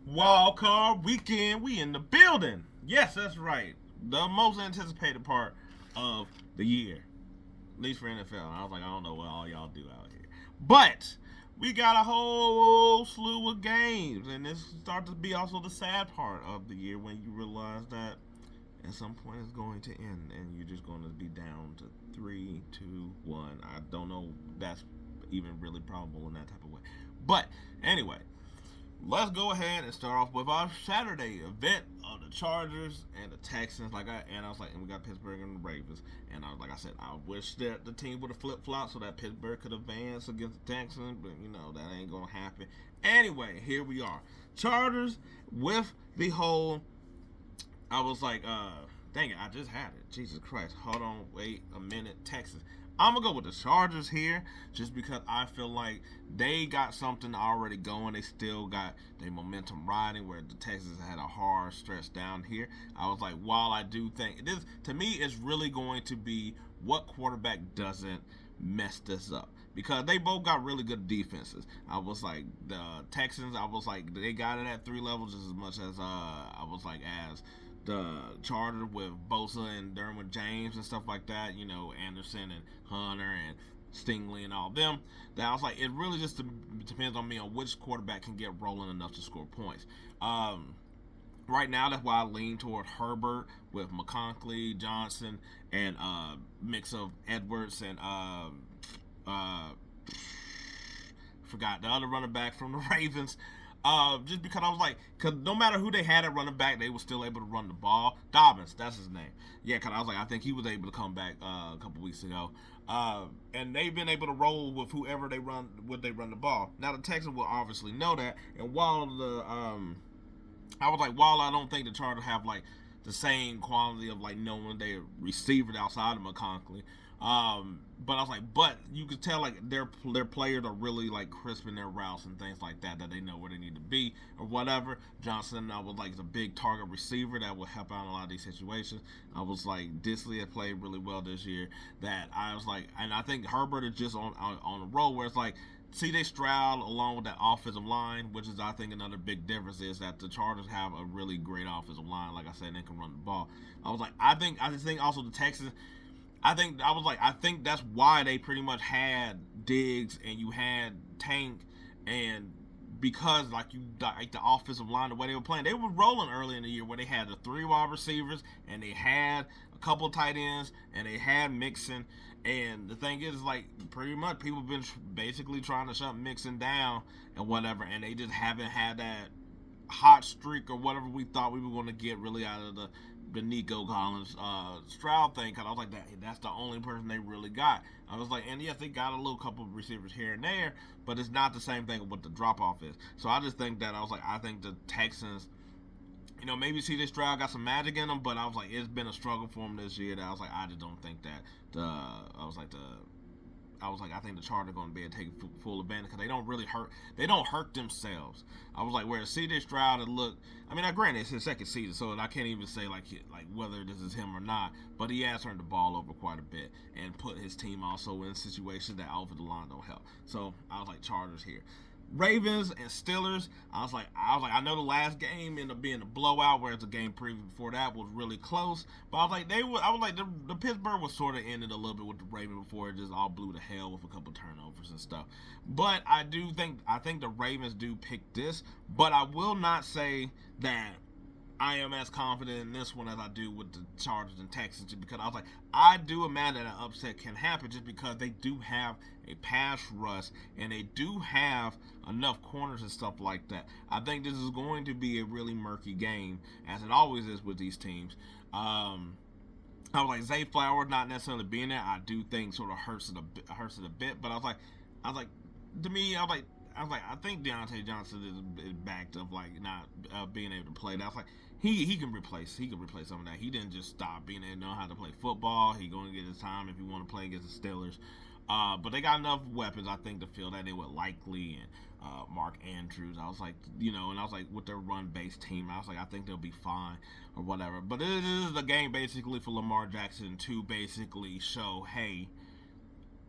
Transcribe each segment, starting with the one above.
Wildcard weekend, we in the building. Yes, that's right. The most anticipated part of the year, at least for NFL. I was like, I don't know what all y'all do out here, but we got a whole slew of games, and this starts to be also the sad part of the year when you realize that at some point it's going to end, and you're just going to be down to three, two, one. I don't know if that's even really probable in that type of way, but anyway, let's go ahead and start off with our Saturday event of the Chargers and the Texans. I was like, and we got Pittsburgh and the Ravens. And I said, I wish that the team would have flip flopped so that Pittsburgh could advance against the Texans, but that ain't gonna happen. Anyway, here we are, Chargers with the whole. I was like, dang it, I just had it. Jesus Christ, hold on, wait a minute, Texas. I'm gonna go with the Chargers here, just because I feel like they got something already going. They still got their momentum riding, where the Texans had a hard stretch down here. I was like, while I do think this, to me, is really going to be what quarterback doesn't mess this up, because they both got really good defenses. I was like, the Texans, I was like, they got it at three levels just as much as I was like as the Chargers with Bosa and Derwin James and stuff like that, Anderson and Hunter and Stingley and all them. That I was like, it really just depends on me on which quarterback can get rolling enough to score points. Right now, that's why I lean toward Herbert with McConkey, Johnson, and mix of Edwards and forgot the other running back from the Ravens. Just because I was like, because no matter who they had at running back, they were still able to run the ball. Dobbins, that's his name. Yeah, because I was like, I think he was able to come back a couple weeks ago. And they've been able to roll with whoever they run the ball. Now the Texans will obviously know that, and I was like, while I don't think the Chargers have like the same quality of like knowing their receiver outside of McConkey. But I was like, but you could tell like their players are really like crisp in their routes and things like that they know where they need to be or whatever. Johnson, I was like, is a big target receiver that will help out in a lot of these situations. I was like, Disley has played really well this year. That I was like, and I think Herbert is just on a roll where it's like, C.J. Stroud along with that offensive line, which is I think another big difference, is that the Chargers have a really great offensive line. Like I said, they can run the ball. I was like, I just think also the Texans. I think that's why they pretty much had Diggs and you had Tank, and because like the offensive line, the way they were playing, they were rolling early in the year where they had the three wide receivers and they had a couple tight ends and they had Mixon. And the thing is, like, pretty much people have been basically trying to shut Mixon down and whatever, and they just haven't had that hot streak or whatever we thought we were going to get really out of the Nico Collins Stroud thing. Because I was like, that's the only person they really got. I was like, and yes, they got a little couple of receivers here and there, but it's not the same thing of what the drop off is. So I just think that I think the Texans. Maybe C.J. Stroud got some magic in him, but I was like, it's been a struggle for him this year. That I was like, I just don't think that I think the Chargers are going to be able to take full advantage because they don't really hurt. They don't hurt themselves. I was like, whereas C.J. Stroud had looked. I mean, granted it's his second season, so I can't even say like whether this is him or not. But he has turned the ball over quite a bit and put his team also in situations that offensive line don't help. So I was like, Chargers here. Ravens and Steelers. I know the last game ended up being a blowout, whereas the game preview before that was really close. But I was like the Pittsburgh was sort of ended a little bit with the Ravens before it just all blew to hell with a couple turnovers and stuff. But I think the Ravens do pick this, but I will not say that I am as confident in this one as I do with the Chargers and Texans, because I was like, I do imagine an upset can happen just because they do have a pass rush and they do have enough corners and stuff like that. I think this is going to be a really murky game, as it always is with these teams. I was like, Zay Flowers not necessarily being there, I do think sort of hurts it a bit. But I was like, to me, I think Deontay Johnson is backed up, like not being able to play. That's like he can replace some of that. He didn't just stop being able to know how to play football. He going to get his time if he want to play against the Steelers. But they got enough weapons, I think, to feel that they would likely and Mark Andrews. I was like, and I was like, with their run-based team, I was like, I think they'll be fine or whatever. But it is a game basically for Lamar Jackson to basically show, hey,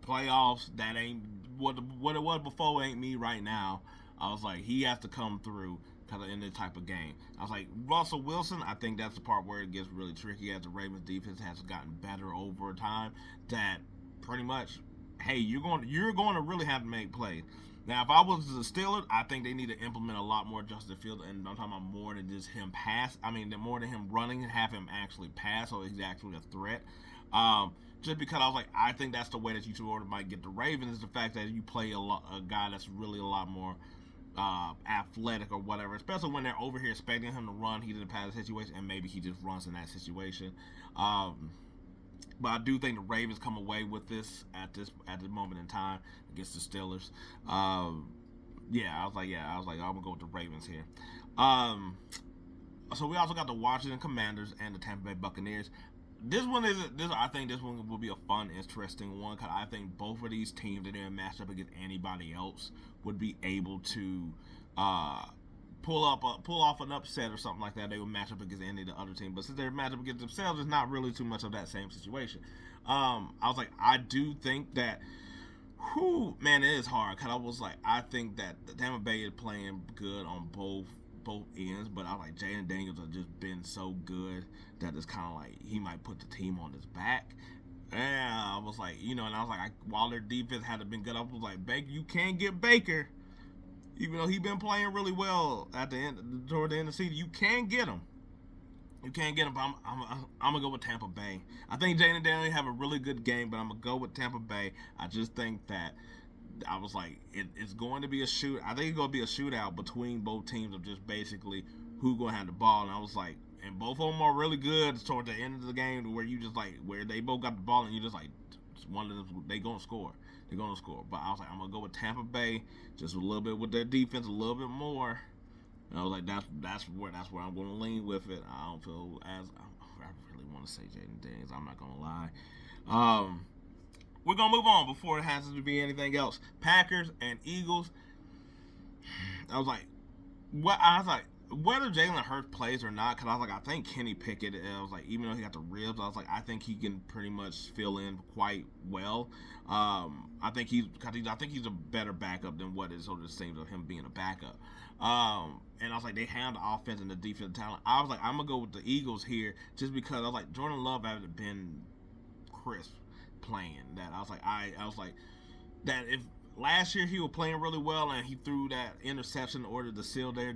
playoffs, that ain't what it was before, ain't me right now. I was like, he has to come through kind of in this type of game. I was like, Russell Wilson, I think that's the part where it gets really tricky as the Ravens defense has gotten better over time. That pretty much, hey, you're going to really have to make plays. Now, if I was the Steelers, I think they need to implement a lot more Justin Fields, and I'm talking about more than just him pass. I mean, more than him running, have him actually pass, so he's actually a threat. Just because I was like, I think that's the way that you sort of might get the Ravens, is the fact that you play a guy that's really a lot more athletic or whatever, especially when they're over here expecting him to run. He didn't pass the situation, and maybe he just runs in that situation. But I do think the Ravens come away with this at this moment in time against the Steelers. I was like, I'm gonna go with the Ravens here. So we also got the Washington Commanders and the Tampa Bay Buccaneers. I think this one will be a fun, interesting one, because I think both of these teams that didn't match up against anybody else would be able to pull off an upset or something like that. They would match up against any of the other team, but since they're matched up against themselves, it's not really too much of that same situation. I was like, I do think that, it is hard, because I was like, I think that the Tampa Bay is playing good on both ends, but I was like, Jaylen Daniels has just been so good that it's kind of like he might put the team on his back. And I was like, while their defense had been good, I was like, Baker, you can't get Baker. Even though he's been playing really well toward the end of the season, you can't get him. You can't get him. But I'm gonna go with Tampa Bay. I think Jaylen Daniels have a really good game, but I'm gonna go with Tampa Bay. I just think that I was like, it's going to be a shoot. I think it's going to be a shootout between both teams of just basically who's going to have the ball. And I was like, and both of them are really good toward the end of the game, where you just like, where they both got the ball and you just like, one of them, they going to score. They're going to score. But I was like, I'm going to go with Tampa Bay just a little bit with their defense, a little bit more. And I was like, that's where I'm going to lean with it. I don't feel I really want to say Jaylen Daniels. I'm not going to lie. We're going to move on before it has to be anything else. Packers and Eagles. I was like, whether Jalen Hurts plays or not, because I was like, I think Kenny Pickett, I was like, even though he got the ribs, I was like, I think he can pretty much fill in quite well. I think he's a better backup than what it sort of seems of him being a backup. And I was like, they have the offense and the defensive talent. I was like, I'm going to go with the Eagles here just because I was like, Jordan Love hasn't been crisp playing that. I was like that if last year he was playing really well and he threw that interception in order to seal their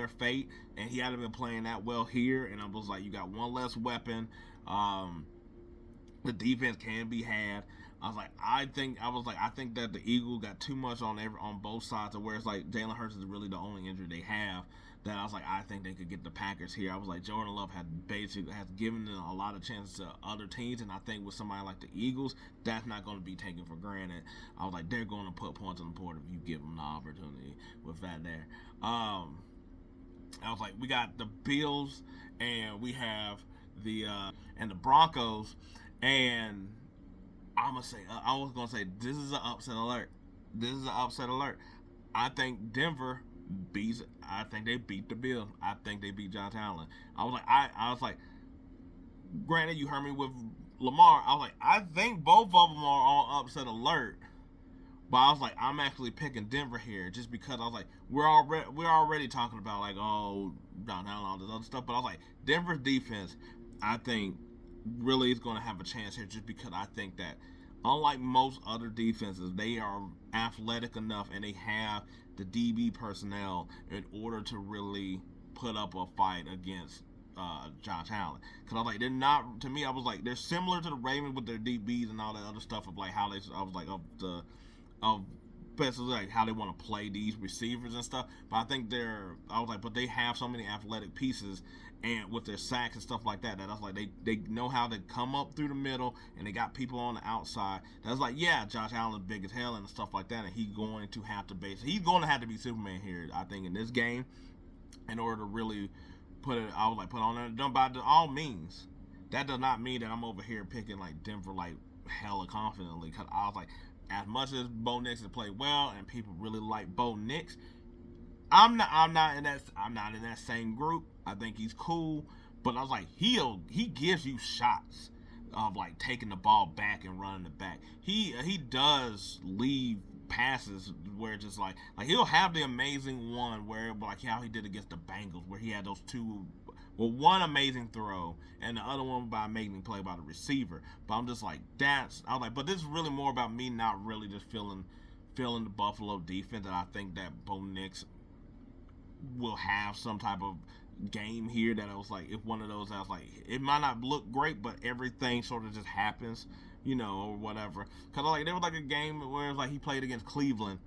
fate, and he hadn't been playing that well here, and I was like, you got one less weapon. The defense can be had. I think that the Eagles got too much on both sides, of where it's like Jalen Hurts is really the only injury they have. That I was like, I think they could get the Packers here. I was like, Jordan Love has given them a lot of chances to other teams, and I think with somebody like the Eagles, that's not going to be taken for granted. I was like, they're going to put points on the board if you give them the opportunity with that there. I was like, we got the Bills, and we have the Broncos, and I was gonna say this is an upset alert. I think Denver beats. I think they beat the Bills. I think they beat Josh Allen. I was like, granted, you heard me with Lamar. I was like, I think both of them are on upset alert. But I was like, I'm actually picking Denver here just because I was like, we're already talking about like, oh, Josh Allen, all this other stuff. But I was like, Denver's defense, I think, really is going to have a chance here just because I think that, unlike most other defenses, they are athletic enough and they have the DB personnel in order to really put up a fight against Josh Allen. Because I was like, they're not, to me, I was like, they're similar to the Ravens with their DBs and all that other stuff of like how they, I was like, especially like how they want to play these receivers and stuff. But I think but they have so many athletic pieces and with their sacks and stuff like that, I was like, they know how to come up through the middle, and they got people on the outside. That's like, yeah, Josh Allen's big as hell and stuff like that, and he's going to have to be Superman here, I think, in this game, in order to really put on there. Done by all means. That does not mean that I'm over here picking like Denver like hella confidently, because I was like, as much as Bo Nix has played well and people really like Bo Nix, I'm not in that same group. I think he's cool, but I was like, he gives you shots of like taking the ball back and running it back. He does leave passes where it's just like he'll have the amazing one where like how he did against the Bengals where he had those two. Well, one amazing throw and the other one by amazing play by the receiver. But I'm just like, but this is really more about me not really just feeling the Buffalo defense. And I think that Bo Nix will have some type of game here that I was like, if one of those, I was like, it might not look great, but everything sort of just happens, or whatever. Because like there was like a game where it was like he played against Cleveland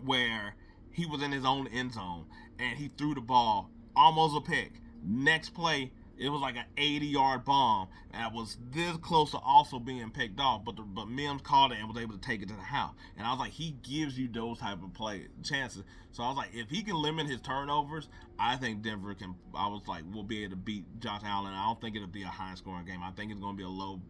where he was in his own end zone and he threw the ball almost a pick. Next play, it was like an 80-yard bomb that was this close to also being picked off, but Mims caught it and was able to take it to the house. And I was like, he gives you those type of play chances. So I was like, if he can limit his turnovers, I think Denver can. I was like, we'll be able to beat Josh Allen. I don't think it'll be a high-scoring game. I think it's going to be a low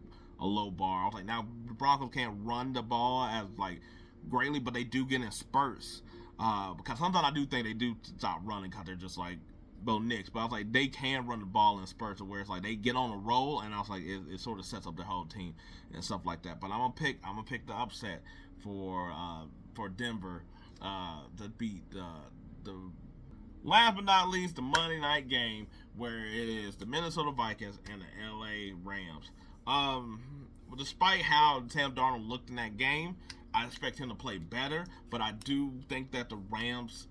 bar. I was like, now the Broncos can't run the ball as like greatly, but they do get in spurts. Because sometimes I do think they do stop running because they're just like Bo Nix, but I was like, they can run the ball in spurts where it's like they get on a roll, and I was like, it sort of sets up the whole team and stuff like that. But I'm gonna pick the upset for Denver to beat the last but not least the Monday night game where it is the Minnesota Vikings and the LA Rams. Despite how Sam Darnold looked in that game, I expect him to play better, but I do think that the Rams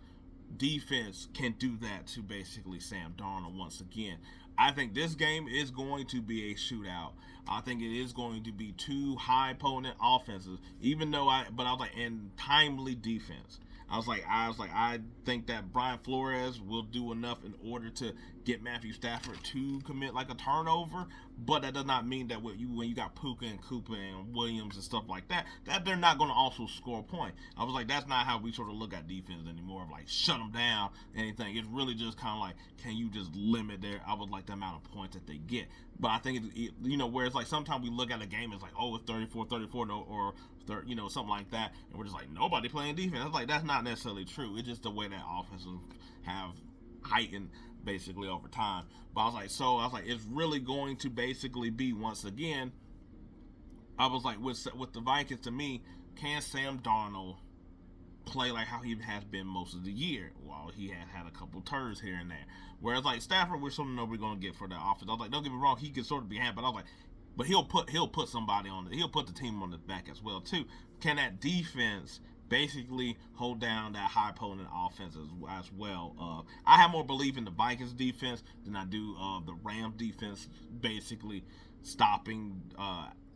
defense can do that to basically Sam Darnold once again. I think this game is going to be a shootout. I think it is going to be two high potent offenses, and timely defense. I think that Brian Flores will do enough in order to get Matthew Stafford to commit like a turnover, but that does not mean that when you got Puka and Cooper and Williams and stuff like that they're not going to also score a point. I was like, that's not how we sort of look at defense anymore, of like shut them down, anything. It's really just kind of like, can you just limit the amount of points that they get? But I think where it's like sometimes we look at a game, it's like, oh, it's 34-34, no, or something like that, and we're just like, nobody playing defense. It's like, that's not necessarily true. It's just the way that offenses have heightened basically over time. But I was like, it's really going to basically be, once again, I was like, with the Vikings, to me, can Sam Darnold play like how he has been most of the year? Well, he had a couple turns here and there. Whereas like Stafford, we're sort of know we're going to get for that offense. I was like, don't get me wrong, he can sort of be hand, but I was like, but he'll put somebody on it. He'll put the team on his back as well too. Can that defense basically hold down that high potent offense as well? I have more belief in the Vikings defense than I do the Rams defense basically stopping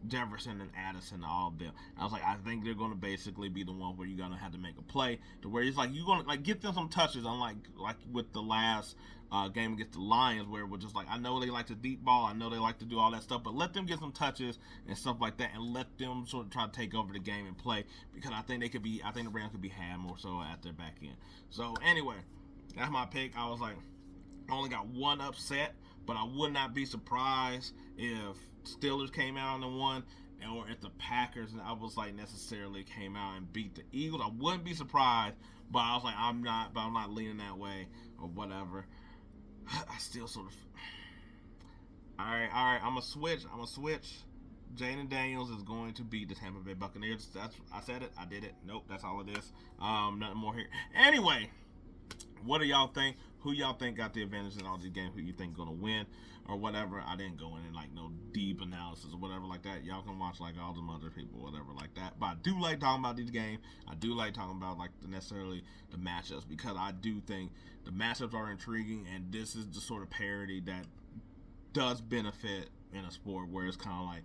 Jefferson and Addison, all of them. I was like, I think they're going to basically be the one where you're going to have to make a play to where it's like you're going to like get them some touches, unlike like with the last game against the Lions, where we're just like, I know they like to deep ball, I know they like to do all that stuff, but let them get some touches and stuff like that, and let them sort of try to take over the game and play, because I think the Rams could be had more so at their back end. So anyway, that's my pick. I was like, I only got one upset, but I would not be surprised if Steelers came out and won, or if the Packers, and I was like, necessarily came out and beat the Eagles. I wouldn't be surprised, but I was like, I'm not leaning that way or whatever. I still sort of. All right. I'm gonna switch. Jaylen Daniels is going to beat the Tampa Bay Buccaneers. I said it. I did it. Nope. That's all it is. Nothing more here. Anyway, what do y'all think? Who y'all think got the advantage in all these games? Who you think gonna win or whatever? I didn't go in like no deep analysis or whatever like that. Y'all can watch like all them other people, whatever like that. But I do like talking about these games. I do like talking about like necessarily the matchups, because I do think the matchups are intriguing, and this is the sort of parity that does benefit in a sport where it's kind of like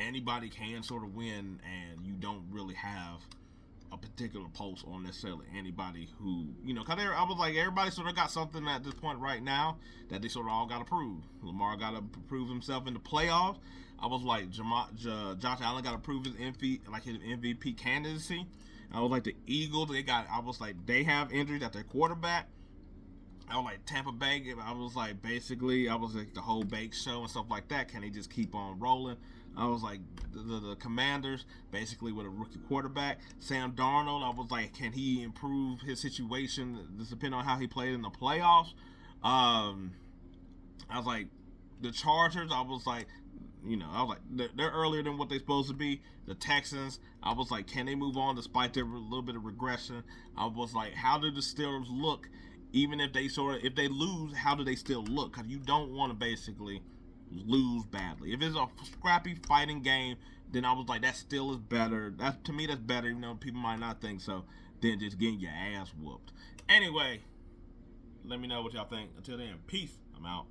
anybody can sort of win, and you don't really have a particular pulse on necessarily anybody who, because I was like, everybody sort of got something at this point right now that they sort of all got to prove. Lamar got to prove himself in the playoffs. I was like, Josh Allen got to prove his MVP candidacy. I was like, the Eagles, they have injuries at their quarterback. I was like, Tampa Bay, I was like, the whole Bake show and stuff like that. Can they just keep on rolling? I was like, the Commanders, basically with a rookie quarterback. Sam Darnold, I was like, can he improve his situation? This depends on how he played in the playoffs. I was like, the Chargers, I was like, I was like, they're earlier than what they're supposed to be. The Texans, I was like, can they move on despite their little bit of regression? I was like, how do the Steelers look? Even if they lose, how do they still look? Because you don't want to basically lose badly. If it's a scrappy fighting game, then I was like, that still is better. To me, that's better, even though people might not think so, than just getting your ass whooped. Anyway, let me know what y'all think. Until then, peace. I'm out.